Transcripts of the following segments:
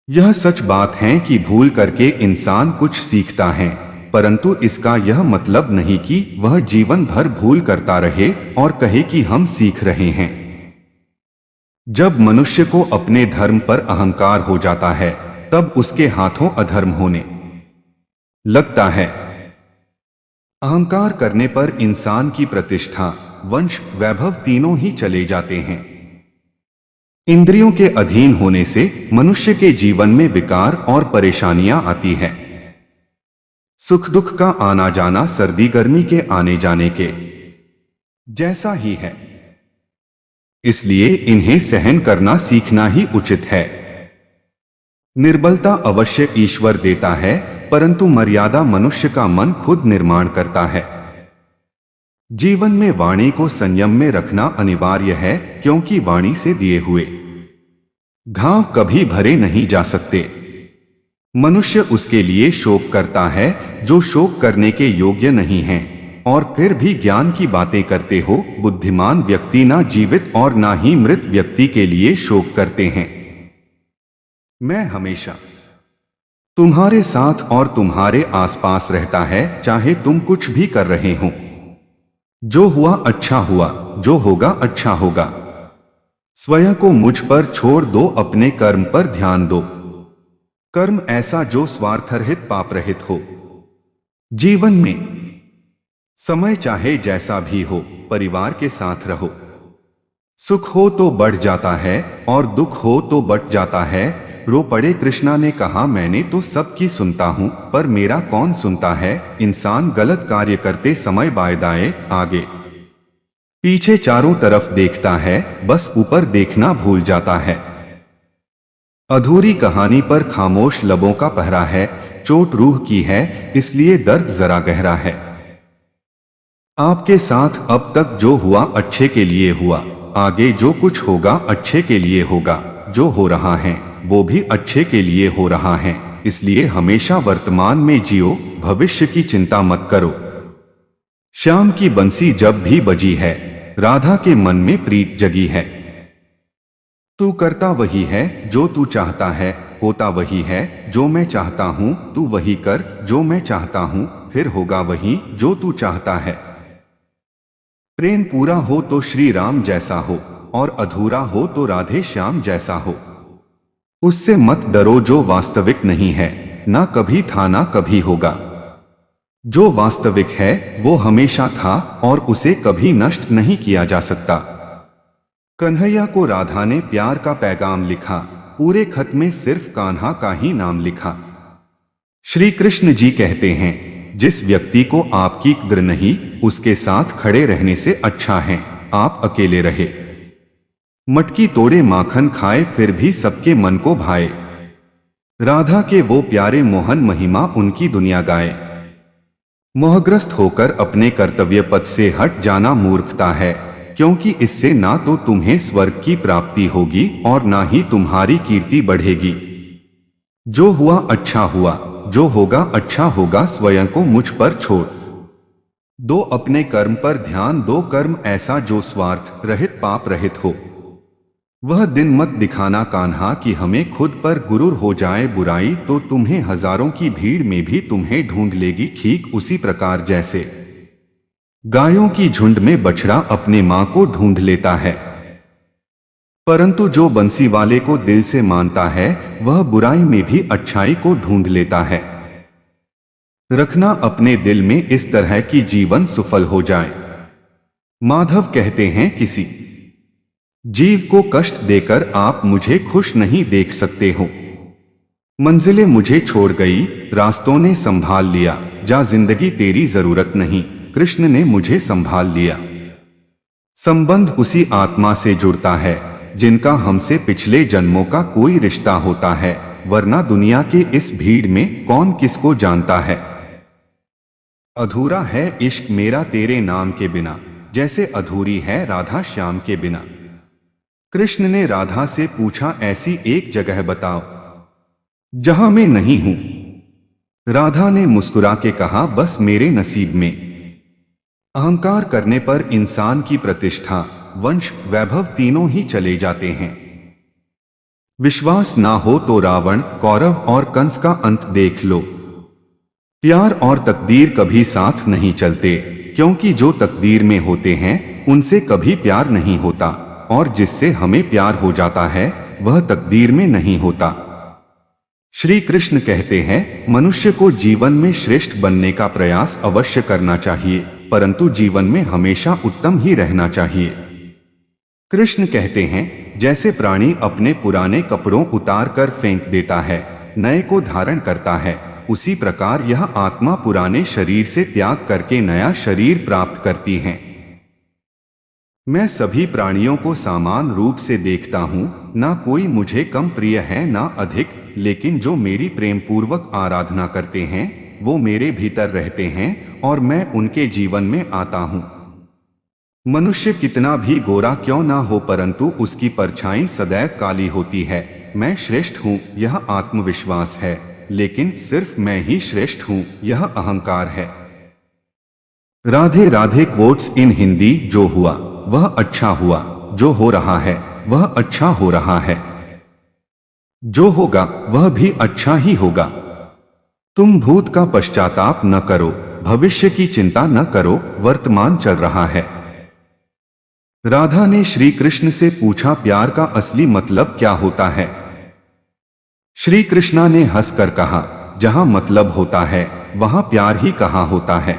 यह सच बात है कि भूल करके इंसान कुछ सीखता है, परंतु इसका यह मतलब नहीं कि वह जीवन भर भूल करता रहे और कहे कि हम सीख रहे हैं। जब मनुष्य को अपने धर्म पर अहंकार हो जाता है, तब उसके हाथों अधर्म होने लगता है। अहंकार करने पर इंसान की प्रतिष्ठा, वंश, वैभव तीनों ही चले जाते हैं। इंद्रियों के अधीन होने से मनुष्य के जीवन में विकार और परेशानियां आती हैं। सुख दुख का आना जाना सर्दी गर्मी के आने जाने के जैसा ही है, इसलिए इन्हें सहन करना सीखना ही उचित है। निर्बलता अवश्य ईश्वर देता है, परंतु मर्यादा मनुष्य का मन खुद निर्माण करता है। जीवन में वाणी को संयम में रखना अनिवार्य है, क्योंकि वाणी से दिए हुए घाव कभी भरे नहीं जा सकते। मनुष्य उसके लिए शोक करता है जो शोक करने के योग्य नहीं है, और फिर भी ज्ञान की बातें करते हो। बुद्धिमान व्यक्ति ना जीवित और ना ही मृत व्यक्ति के लिए शोक करते हैं। मैं हमेशा तुम्हारे साथ और तुम्हारे आसपास रहता है, चाहे तुम कुछ भी कर रहे हो। जो हुआ अच्छा हुआ, जो होगा अच्छा होगा। स्वयं को मुझ पर छोड़ दो, अपने कर्म पर ध्यान दो। कर्म ऐसा जो स्वार्थरहित पाप रहित हो। जीवन में समय चाहे जैसा भी हो, परिवार के साथ रहो। सुख हो तो बढ़ जाता है और दुख हो तो बट जाता है। रो पड़े कृष्णा ने कहा, मैंने तो सबकी सुनता हूं, पर मेरा कौन सुनता है। इंसान गलत कार्य करते समय बाएं दाएं आगे पीछे चारों तरफ देखता है, बस ऊपर देखना भूल जाता है। अधूरी कहानी पर खामोश लबों का पहरा है। चोट रूह की है, इसलिए दर्द जरा गहरा है। आपके साथ अब तक जो हुआ अच्छे के लिए हुआ, आगे जो कुछ होगा अच्छे के लिए होगा। जो हो रहा है वो भी अच्छे के लिए हो रहा है, इसलिए हमेशा वर्तमान में जियो, भविष्य की चिंता मत करो। श्याम की बंसी जब भी बजी है, राधा के मन में प्रीत जगी है। तू करता वही है जो तू चाहता है, होता वही है जो मैं चाहता हूँ। तू वही कर जो मैं चाहता हूँ, फिर होगा वही जो तू चाहता है। प्रेम पूरा हो तो श्री राम जैसा हो, और अधूरा हो तो राधे श्याम जैसा हो। उससे मत डरो जो वास्तविक नहीं है, ना कभी था ना कभी होगा। जो वास्तविक है वो हमेशा था और उसे कभी नष्ट नहीं किया जा सकता। कन्हैया को राधा ने प्यार का पैगाम लिखा, पूरे खत में सिर्फ कान्हा का ही नाम लिखा। श्री कृष्ण जी कहते हैं, जिस व्यक्ति को आपकी कद्र नहीं, उसके साथ खड़े रहने से अच्छा है आप अकेले रहे। मटकी तोड़े माखन खाए, फिर भी सबके मन को भाए। राधा के वो प्यारे मोहन महिमा उनकी दुनिया गाए। मोहग्रस्त होकर अपने कर्तव्य पथ से हट जाना मूर्खता है, क्योंकि इससे ना तो तुम्हें स्वर्ग की प्राप्ति होगी और ना ही तुम्हारी कीर्ति बढ़ेगी। जो हुआ अच्छा हुआ, जो होगा अच्छा होगा। स्वयं को मुझ पर छोड़ दो, अपने कर्म पर ध्यान दो। कर्म ऐसा जो स्वार्थ रहित पाप रहित हो। वह दिन मत दिखाना कान्हा कि हमें खुद पर गुरूर हो जाए बुराई, तो तुम्हें हजारों की भीड़ में भी तुम्हें ढूंढ लेगी। ठीक उसी प्रकार जैसे गायों की झुंड में बछड़ा अपने मां को ढूंढ लेता है, परंतु जो बंसी वाले को दिल से मानता है वह बुराई में भी अच्छाई को ढूंढ लेता है। रखना अपने दिल में इस तरह की जीवन सफल हो जाए। माधव कहते हैं, किसी जीव को कष्ट देकर आप मुझे खुश नहीं देख सकते हो। मंजिलें मुझे छोड़ गई, रास्तों ने संभाल लिया। जा जिंदगी तेरी जरूरत नहीं, कृष्ण ने मुझे संभाल लिया। संबंध उसी आत्मा से जुड़ता है जिनका हमसे पिछले जन्मों का कोई रिश्ता होता है, वरना दुनिया के इस भीड़ में कौन किसको जानता है। अधूरा है इश्क मेरा तेरे नाम के बिना, जैसे अधूरी है राधा श्याम के बिना। कृष्ण ने राधा से पूछा, ऐसी एक जगह बताओ जहां मैं नहीं हूं। राधा ने मुस्कुरा के कहा, बस मेरे नसीब में। अहंकार करने पर इंसान की प्रतिष्ठा, वंश, वैभव तीनों ही चले जाते हैं। विश्वास ना हो तो रावण, कौरव और कंस का अंत देख लो। प्यार और तकदीर कभी साथ नहीं चलते, क्योंकि जो तकदीर में होते हैं उनसे कभी प्यार नहीं होता, और जिससे हमें प्यार हो जाता है वह तकदीर में नहीं होता। श्री कृष्ण कहते हैं, मनुष्य को जीवन में श्रेष्ठ बनने का प्रयास अवश्य करना चाहिए, परंतु जीवन में हमेशा उत्तम ही रहना चाहिए। कृष्ण कहते हैं, जैसे प्राणी अपने पुराने कपड़ों उतार कर फेंक देता है, नए को धारण करता है, उसी प्रकार यह आत्मा पुराने शरीर से त्याग करके नया शरीर प्राप्त करती है। मैं सभी प्राणियों को समान रूप से देखता हूँ, ना कोई मुझे कम प्रिय है ना अधिक, लेकिन जो मेरी प्रेम पूर्वक आराधना करते हैं वो मेरे भीतर रहते हैं और मैं उनके जीवन में आता हूँ। मनुष्य कितना भी गोरा क्यों ना हो, परंतु उसकी परछाई सदैव काली होती है। मैं श्रेष्ठ हूँ यह आत्मविश्वास है, लेकिन सिर्फ मैं ही श्रेष्ठ हूँ यह अहंकार है। राधे राधे। Quotes in Hindi. जो हुआ वह अच्छा हुआ, जो हो रहा है वह अच्छा हो रहा है, जो होगा वह भी अच्छा ही होगा। तुम भूत का पश्चाताप न करो, भविष्य की चिंता न करो, वर्तमान चल रहा है। राधा ने श्री कृष्ण से पूछा, प्यार का असली मतलब क्या होता है? श्री कृष्णा ने हंसकर कहा, जहां मतलब होता है वहां प्यार ही कहाँ होता है।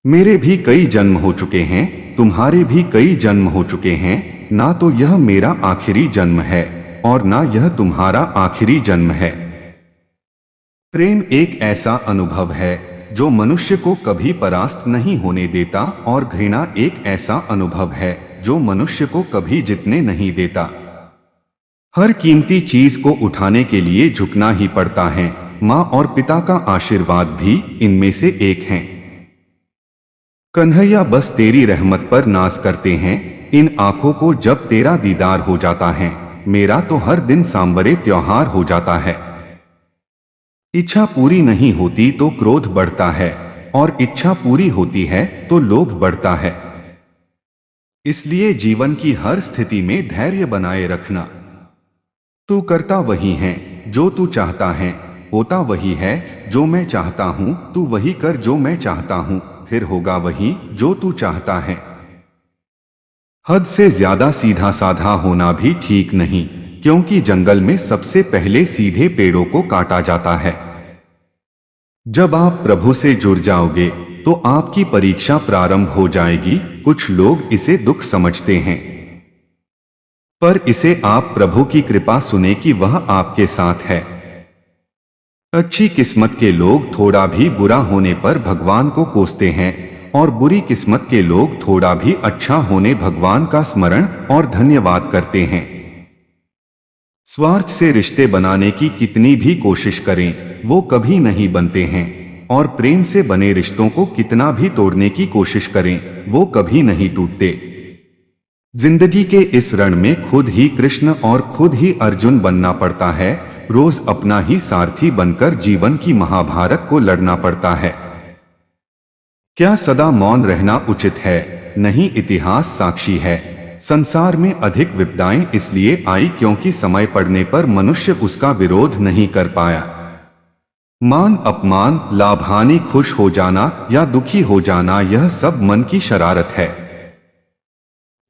मेरे भी कई जन्म हो चुके हैं, तुम्हारे भी कई जन्म हो चुके हैं, ना तो यह मेरा आखिरी जन्म है और ना यह तुम्हारा आखिरी जन्म है। प्रेम एक ऐसा अनुभव है जो मनुष्य को कभी परास्त नहीं होने देता, और घृणा एक ऐसा अनुभव है जो मनुष्य को कभी जीतने नहीं देता। हर कीमती चीज को उठाने के लिए झुकना ही पड़ता है। माँ और पिता का आशीर्वाद भी इनमें से एक है। कन्हैया बस तेरी रहमत पर नाज करते हैं, इन आंखों को जब तेरा दीदार हो जाता है, मेरा तो हर दिन सांवरे त्योहार हो जाता है। इच्छा पूरी नहीं होती तो क्रोध बढ़ता है, और इच्छा पूरी होती है तो लोभ बढ़ता है। इसलिए जीवन की हर स्थिति में धैर्य बनाए रखना। तू करता वही है जो तू चाहता है, होता वही है जो मैं चाहता हूं, तू वही कर जो मैं चाहता हूं, फिर होगा वही जो तू चाहता है। हद से ज्यादा सीधा साधा होना भी ठीक नहीं, क्योंकि जंगल में सबसे पहले सीधे पेड़ों को काटा जाता है। जब आप प्रभु से जुड़ जाओगे तो आपकी परीक्षा प्रारंभ हो जाएगी। कुछ लोग इसे दुख समझते हैं, पर इसे आप प्रभु की कृपा सुने कि वह आपके साथ है। अच्छी किस्मत के लोग थोड़ा भी बुरा होने पर भगवान को कोसते हैं, और बुरी किस्मत के लोग थोड़ा भी अच्छा होने भगवान का स्मरण और धन्यवाद करते हैं। स्वार्थ से रिश्ते बनाने की कितनी भी कोशिश करें वो कभी नहीं बनते हैं, और प्रेम से बने रिश्तों को कितना भी तोड़ने की कोशिश करें वो कभी नहीं टूटते। जिंदगी के इस रण में खुद ही कृष्ण और खुद ही अर्जुन बनना पड़ता है। रोज अपना ही सारथी बनकर जीवन की महाभारत को लड़ना पड़ता है। क्या सदा मौन रहना उचित है? नहीं, इतिहास साक्षी है। संसार में अधिक विपदाएं इसलिए आई क्योंकि समय पड़ने पर मनुष्य उसका विरोध नहीं कर पाया। मान अपमान, लाभ हानि, खुश हो जाना या दुखी हो जाना, यह सब मन की शरारत है।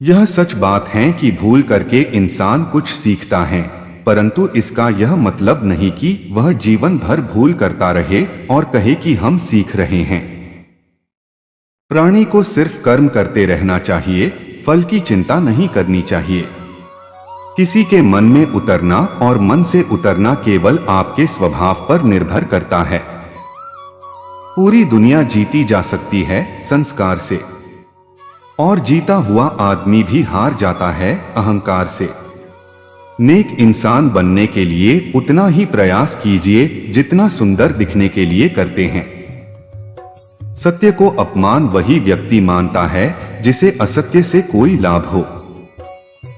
यह सच बात है कि भूल करके इंसान कुछ सीखता है, परंतु इसका यह मतलब नहीं कि वह जीवन भर भूल करता रहे और कहे कि हम सीख रहे हैं। प्राणी को सिर्फ कर्म करते रहना चाहिए, फल की चिंता नहीं करनी चाहिए। किसी के मन में उतरना और मन से उतरना केवल आपके स्वभाव पर निर्भर करता है। पूरी दुनिया जीती जा सकती है संस्कार से, और जीता हुआ आदमी भी हार जाता है अहंकार से। नेक इंसान बनने के लिए उतना ही प्रयास कीजिए जितना सुंदर दिखने के लिए करते हैं। सत्य को अपमान वही व्यक्ति मानता है जिसे असत्य से कोई लाभ हो।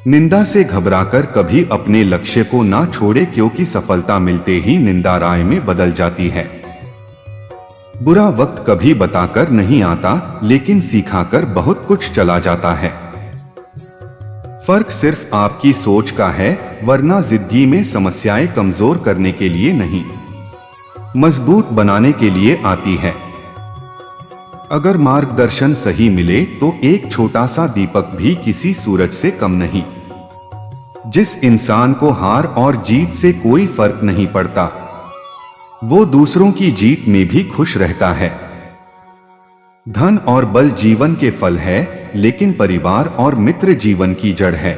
निंदा से घबराकर कभी अपने लक्ष्य को ना छोड़े, क्योंकि सफलता मिलते ही निंदा राय में बदल जाती है। बुरा वक्त कभी बताकर नहीं आता, लेकिन सिखाकर बहुत कुछ चला जाता है। फर्क सिर्फ आपकी सोच का है, वरना जिंदगी में समस्याएं कमजोर करने के लिए नहीं, मजबूत बनाने के लिए आती है। अगर मार्गदर्शन सही मिले तो एक छोटा सा दीपक भी किसी सूरज से कम नहीं। जिस इंसान को हार और जीत से कोई फर्क नहीं पड़ता, वो दूसरों की जीत में भी खुश रहता है। धन और बल जीवन के फल है, लेकिन परिवार और मित्र जीवन की जड़ है।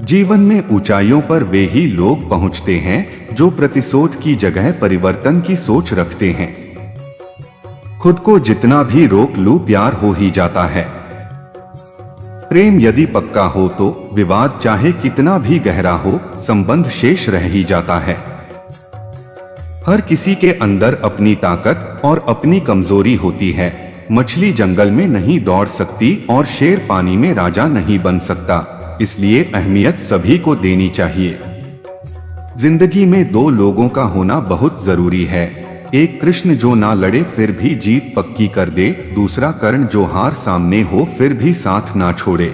जीवन में ऊंचाइयों पर वे ही लोग पहुंचते हैं जो प्रतिशोध की जगह परिवर्तन की सोच रखते हैं। खुद को जितना भी रोक लूं, प्यार हो ही जाता है। प्रेम यदि पक्का हो तो विवाद चाहे कितना भी गहरा हो, संबंध शेष रह ही जाता है। हर किसी के अंदर अपनी ताकत और अपनी कमजोरी होती है। मछली जंगल में नहीं दौड़ सकती और शेर पानी में राजा नहीं बन सकता, इसलिए अहमियत सभी को देनी चाहिए। जिंदगी में दो लोगों का होना बहुत जरूरी है। एक कृष्ण जो ना लड़े फिर भी जीत पक्की कर दे, दूसरा कर्ण जो हार सामने हो फिर भी साथ ना छोड़े।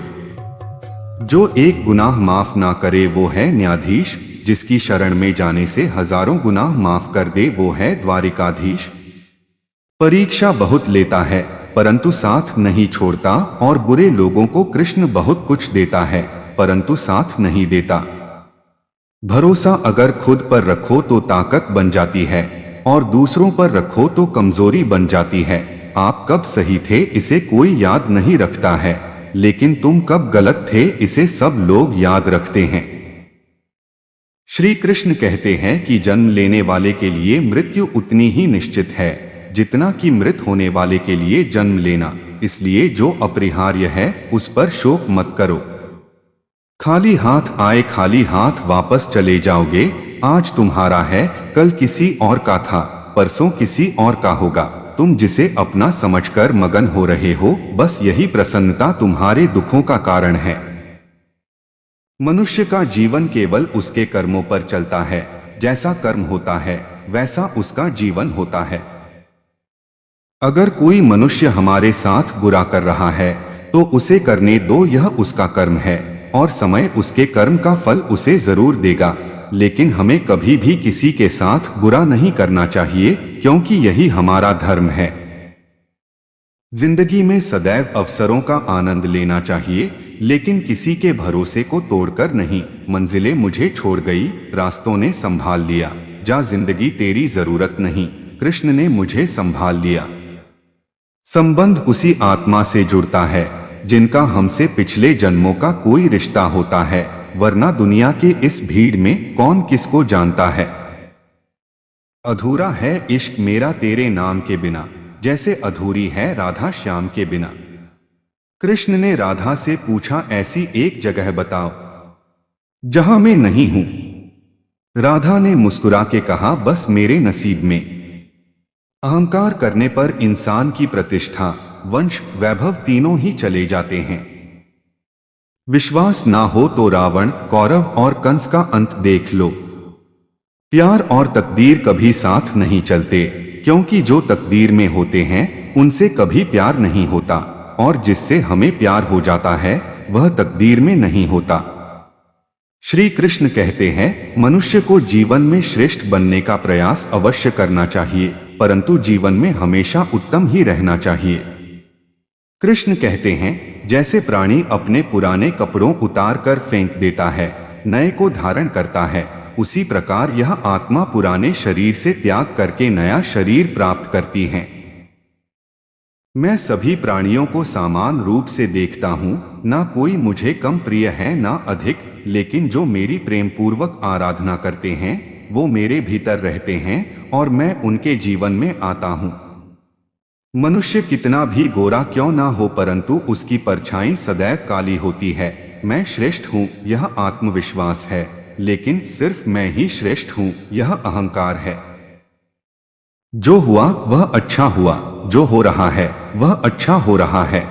जो एक गुनाह माफ ना करे वो है न्यायाधीश, जिसकी शरण में जाने से हजारों गुनाह माफ कर दे वो है द्वारिकाधीश। परीक्षा बहुत लेता है परंतु साथ नहीं छोड़ता, और बुरे लोगों को कृष्ण बहुत कुछ देता है परंतु साथ नहीं देता। भरोसा अगर खुद पर रखो तो ताकत बन जाती है, और दूसरों पर रखो तो कमजोरी बन जाती है। आप कब सही थे इसे कोई याद नहीं रखता है, लेकिन तुम कब गलत थे इसे सब लोग याद रखते हैं। श्री कृष्ण कहते हैं कि जन्म लेने वाले के लिए मृत्यु उतनी ही निश्चित है जितना कि मृत होने वाले के लिए जन्म लेना, इसलिए जो अपरिहार्य है उस पर शोक मत करो। खाली हाथ आए खाली हाथ वापस चले जाओगे। आज तुम्हारा है, कल किसी और का था, परसों किसी और का होगा। तुम जिसे अपना समझकर मगन हो रहे हो, बस यही प्रसन्नता तुम्हारे दुखों का कारण है। मनुष्य का जीवन केवल उसके कर्मों पर चलता है। जैसा कर्म होता है वैसा उसका जीवन होता है। अगर कोई मनुष्य हमारे साथ बुरा कर रहा है तो उसे करने दो, यह उसका कर्म है और समय उसके कर्म का फल उसे जरूर देगा। लेकिन हमें कभी भी किसी के साथ बुरा नहीं करना चाहिए, क्योंकि यही हमारा धर्म है। जिंदगी में सदैव अवसरों का आनंद लेना चाहिए, लेकिन किसी के भरोसे को तोड़कर नहीं। मंजिलें मुझे छोड़ गई, रास्तों ने संभाल लिया, जा जिंदगी तेरी जरूरत नहीं, कृष्ण ने मुझे संभाल लिया। संबंध उसी आत्मा से जुड़ता है जिनका हमसे पिछले जन्मों का कोई रिश्ता होता है, वरना दुनिया के इस भीड़ में कौन किसको जानता है। अधूरा है इश्क मेरा तेरे नाम के बिना, जैसे अधूरी है राधा श्याम के बिना। कृष्ण ने राधा से पूछा, ऐसी एक जगह बताओ जहां मैं नहीं हूं। राधा ने मुस्कुरा के कहा, बस मेरे नसीब में। अहंकार करने पर इंसान की प्रतिष्ठा, वंश, वैभव तीनों ही चले जाते हैं। विश्वास ना हो तो रावण, कौरव और कंस का अंत देख लो। प्यार और तकदीर कभी साथ नहीं चलते, क्योंकि जो तकदीर में होते हैं उनसे कभी प्यार नहीं होता, और जिससे हमें प्यार हो जाता है वह तकदीर में नहीं होता। श्री कृष्ण कहते हैं, मनुष्य को जीवन में श्रेष्ठ बनने का प्रयास अवश्य करना चाहिए, परंतु जीवन में हमेशा उत्तम ही रहना चाहिए। कृष्ण कहते हैं, जैसे प्राणी अपने पुराने कपड़ों उतार कर फेंक देता है, नए को धारण करता है, उसी प्रकार यह आत्मा पुराने शरीर से त्याग करके नया शरीर प्राप्त करती है। मैं सभी प्राणियों को समान रूप से देखता हूँ, ना कोई मुझे कम प्रिय है ना अधिक, लेकिन जो मेरी प्रेम पूर्वक आराधना करते हैं वो मेरे भीतर रहते हैं और मैं उनके जीवन में आता हूँ। मनुष्य कितना भी गोरा क्यों ना हो, परंतु उसकी परछाई सदैव काली होती है। मैं श्रेष्ठ हूँ यह आत्मविश्वास है, लेकिन सिर्फ मैं ही श्रेष्ठ हूँ यह अहंकार है। जो हुआ वह अच्छा हुआ, जो हो रहा है वह अच्छा हो रहा है,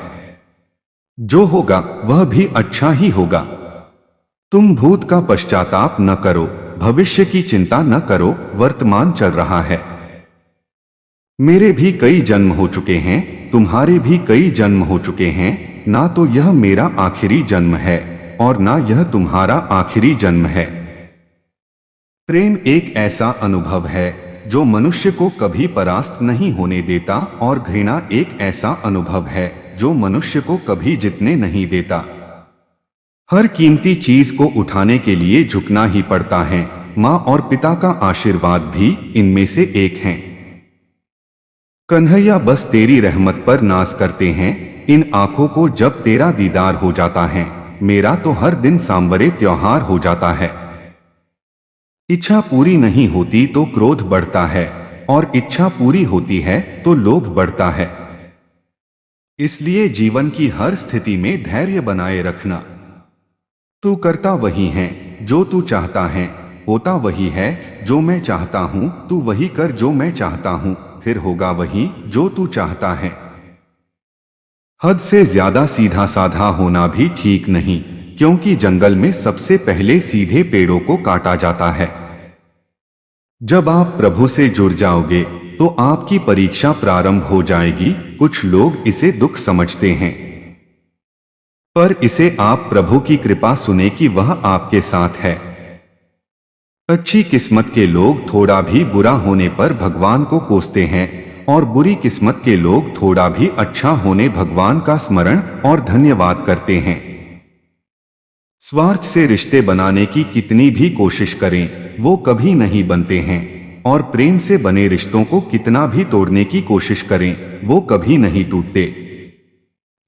जो होगा वह भी अच्छा ही होगा। तुम भूत का पश्चाताप न करो, भविष्य की चिंता न करो, वर्तमान चल रहा है। मेरे भी कई जन्म हो चुके हैं, तुम्हारे भी कई जन्म हो चुके हैं, ना तो यह मेरा आखिरी जन्म है और ना यह तुम्हारा आखिरी जन्म है। प्रेम एक ऐसा अनुभव है जो मनुष्य को कभी परास्त नहीं होने देता और घृणा एक ऐसा अनुभव है जो मनुष्य को कभी जीतने नहीं देता। हर कीमती चीज को उठाने के लिए झुकना ही पड़ता है। माँ और पिता का आशीर्वाद भी इनमें से एक है। कन्हैया बस तेरी रहमत पर नाज करते हैं इन आंखों को जब तेरा दीदार हो जाता है। मेरा तो हर दिन सांवरे त्योहार हो जाता है। इच्छा पूरी नहीं होती तो क्रोध बढ़ता है और इच्छा पूरी होती है तो लोभ बढ़ता है। इसलिए जीवन की हर स्थिति में धैर्य बनाए रखना। तू करता वही है जो तू चाहता है, होता वही है जो मैं चाहता हूं। तू वही कर जो मैं चाहता हूं, फिर होगा वही जो तू चाहता है। हद से ज्यादा सीधा साधा होना भी ठीक नहीं, क्योंकि जंगल में सबसे पहले सीधे पेड़ों को काटा जाता है। जब आप प्रभु से जुड़ जाओगे तो आपकी परीक्षा प्रारंभ हो जाएगी। कुछ लोग इसे दुख समझते हैं, पर इसे आप प्रभु की कृपा सुने कि वह आपके साथ है। अच्छी किस्मत के लोग थोड़ा भी बुरा होने पर भगवान को कोसते हैं और बुरी किस्मत के लोग थोड़ा भी अच्छा होने भगवान का स्मरण और धन्यवाद करते हैं। स्वार्थ से रिश्ते बनाने की कितनी भी कोशिश करें वो कभी नहीं बनते हैं, और प्रेम से बने रिश्तों को कितना भी तोड़ने की कोशिश करें वो कभी नहीं टूटते।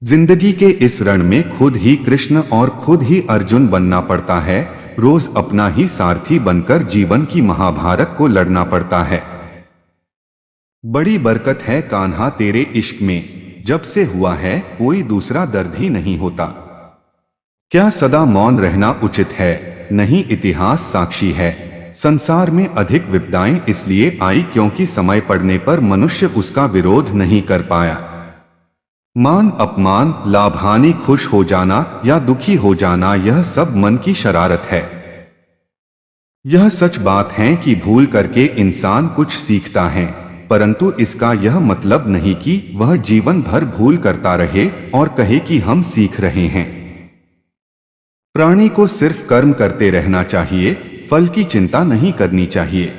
जिंदगी के इस रण में खुद ही कृष्ण और खुद ही अर्जुन बनना पड़ता है। रोज अपना ही सारथी बनकर जीवन की महाभारत को लड़ना पड़ता है। बड़ी बरकत है कान्हा तेरे इश्क में, जब से हुआ है कोई दूसरा दर्द ही नहीं होता। क्या सदा मौन रहना उचित है? नहीं, इतिहास साक्षी है। संसार में अधिक विपदाएं इसलिए आई क्योंकि समय पड़ने पर मनुष्य उसका विरोध नहीं कर पाया। मान अपमान, लाभ हानि, खुश हो जाना या दुखी हो जाना, यह सब मन की शरारत है। यह सच बात है कि भूल करके इंसान कुछ सीखता है, परंतु इसका यह मतलब नहीं कि वह जीवन भर भूल करता रहे और कहे कि हम सीख रहे हैं। प्राणी को सिर्फ कर्म करते रहना चाहिए, फल की चिंता नहीं करनी चाहिए।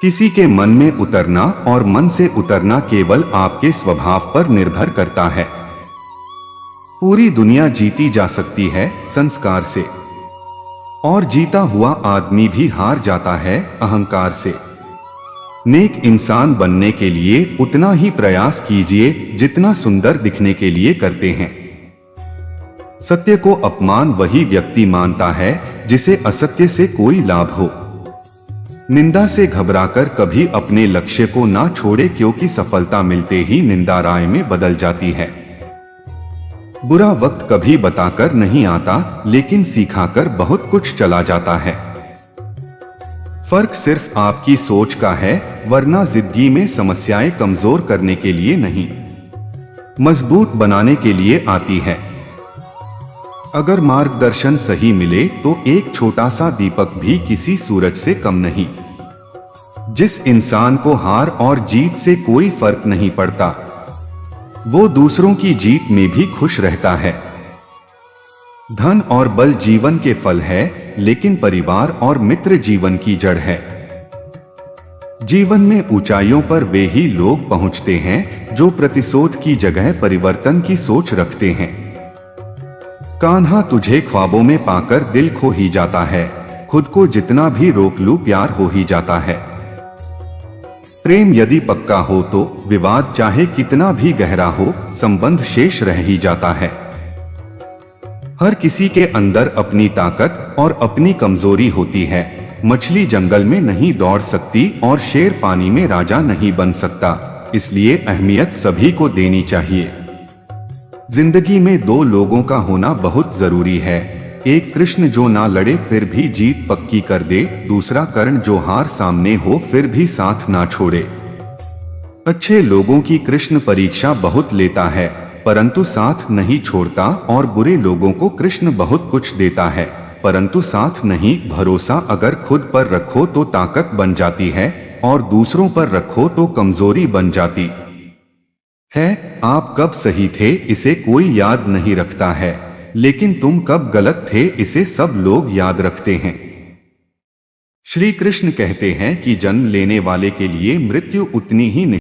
किसी के मन में उतरना और मन से उतरना केवल आपके स्वभाव पर निर्भर करता है। पूरी दुनिया जीती जा सकती है संस्कार से, और जीता हुआ आदमी भी हार जाता है अहंकार से। नेक इंसान बनने के लिए उतना ही प्रयास कीजिए जितना सुंदर दिखने के लिए करते हैं। सत्य को अपमान वही व्यक्ति मानता है जिसे असत्य से कोई लाभ हो। निंदा से घबराकर कभी अपने लक्ष्य को ना छोड़े, क्योंकि सफलता मिलते ही निंदा राय में बदल जाती है। बुरा वक्त कभी बताकर नहीं आता, लेकिन सिखाकर बहुत कुछ चला जाता है। फर्क सिर्फ आपकी सोच का है, वरना जिंदगी में समस्याएं कमजोर करने के लिए नहीं, मजबूत बनाने के लिए आती है। अगर मार्गदर्शन सही मिले तो एक छोटा सा दीपक भी किसी सूरज से कम नहीं। जिस इंसान को हार और जीत से कोई फर्क नहीं पड़ता, वो दूसरों की जीत में भी खुश रहता है। धन और बल जीवन के फल है, लेकिन परिवार और मित्र जीवन की जड़ है। जीवन में ऊंचाइयों पर वे ही लोग पहुंचते हैं जो प्रतिशोध की जगह परिवर्तन की सोच रखते हैं। कान्हा, तुझे ख्वाबों में पाकर दिल खो ही जाता है। खुद को जितना भी रोक लूं प्यार हो ही जाता है। प्रेम यदि पक्का हो तो विवाद चाहे कितना भी गहरा हो, संबंध शेष रह ही जाता है। हर किसी के अंदर अपनी ताकत और अपनी कमजोरी होती है। मछली जंगल में नहीं दौड़ सकती और शेर पानी में राजा नहीं बन सकता, इसलिए अहमियत सभी को देनी चाहिए। जिंदगी में दो लोगों का होना बहुत जरूरी है। एक कृष्ण जो ना लड़े फिर भी जीत पक्की कर दे, दूसरा कर्ण जो हार सामने हो फिर भी साथ ना छोड़े। अच्छे लोगों की कृष्ण परीक्षा बहुत लेता है, परंतु साथ नहीं छोड़ता, और बुरे लोगों को कृष्ण बहुत कुछ देता है, परंतु साथ नहीं। भरोसा अगर खुद पर रखो तो ताकत बन जाती है, और दूसरों पर रखो तो कमजोरी बन जाती है। आप कब सही थे इसे कोई याद नहीं रखता है, लेकिन तुम कब गलत थे इसे सब लोग याद रखते हैं। श्री कृष्ण कहते हैं कि जन्म लेने वाले के लिए मृत्यु उतनी ही नहीं